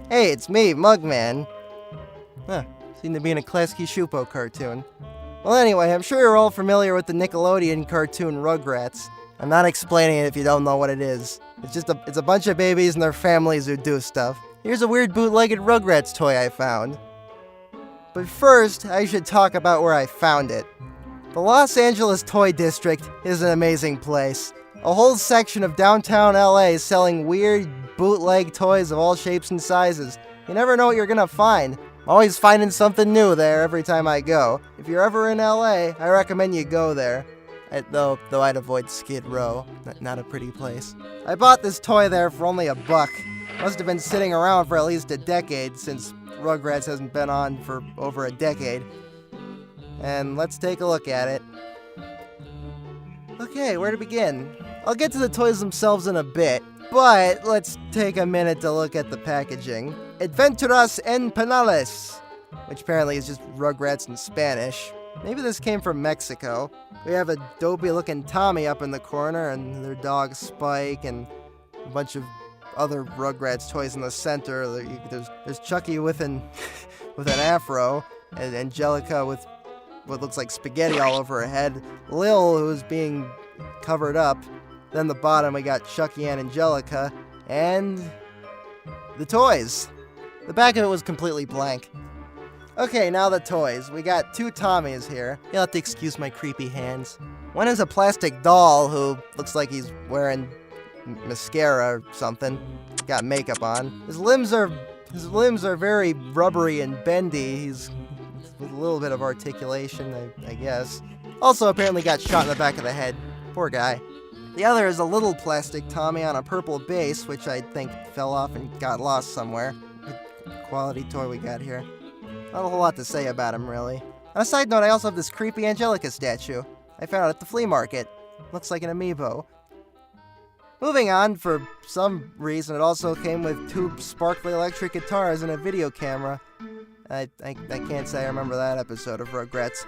Hey, it's me, Mugman. Huh, seem to be in a Klasky Shupo cartoon. Well, anyway, I'm sure you're all familiar with the Nickelodeon cartoon Rugrats. I'm not explaining it if you don't know what it is. It's a bunch of babies and their families who do stuff. Here's a weird bootlegged Rugrats toy I found. But first, I should talk about where I found it. The Los Angeles Toy District is an amazing place. A whole section of downtown LA selling weird, bootleg toys of all shapes and sizes. You never know what you're gonna find. I'm always finding something new there every time I go. If you're ever in LA, I recommend you go there. Though I'd avoid Skid Row. Not a pretty place. I bought this toy there for only $1. Must have been sitting around for at least a decade, since Rugrats hasn't been on for over a decade. And let's take a look at it. Okay, where to begin? I'll get to the toys themselves in a bit, but let's take a minute to look at the packaging. Adventuras en Penales, which apparently is just Rugrats in Spanish. Maybe this came from Mexico. We have a dopey-looking Tommy up in the corner, and their dog Spike, and a bunch of other Rugrats toys in the center. There's Chucky with an afro, and Angelica with what looks like spaghetti all over her head. Lil, who's being covered up. Then the bottom, we got Chucky and Angelica, and the toys. The back of it was completely blank. Okay, now the toys. We got 2 Tommies here. You'll have to excuse my creepy hands. One is a plastic doll who looks like he's wearing mascara or something. Got makeup on. His limbs are very rubbery and bendy. He's with a little bit of articulation, I guess. Also apparently got shot in the back of the head. Poor guy. The other is a little plastic Tommy on a purple base, which I think fell off and got lost somewhere. Good quality toy we got here. Not a whole lot to say about him, really. On a side note, I also have this creepy Angelica statue. I found it at the flea market. Looks like an amiibo. Moving on, for some reason, it also came with 2 sparkly electric guitars and a video camera. I can't say I remember that episode of Rugrats.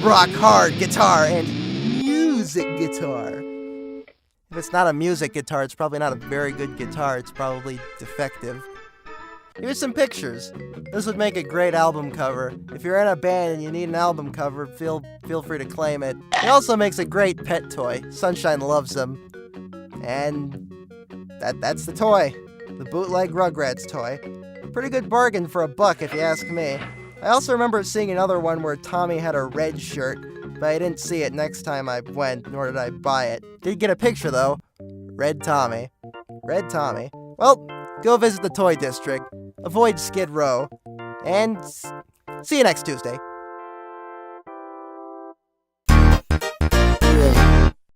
Rock hard guitar and music guitar. If it's not a music guitar, it's probably not a very good guitar. It's probably defective. Here's some pictures. This would make a great album cover. If you're in a band and you need an album cover, feel free to claim it. It also makes a great pet toy. Sunshine loves them. And that's the toy. The bootleg Rugrats toy. Pretty good bargain for $1 if you ask me. I also remember seeing another one where Tommy had a red shirt, but I didn't see it next time I went, nor did I buy it. Did get a picture though. Red Tommy. Red Tommy. Well, go visit the Toy District, avoid Skid Row, and see you next Tuesday.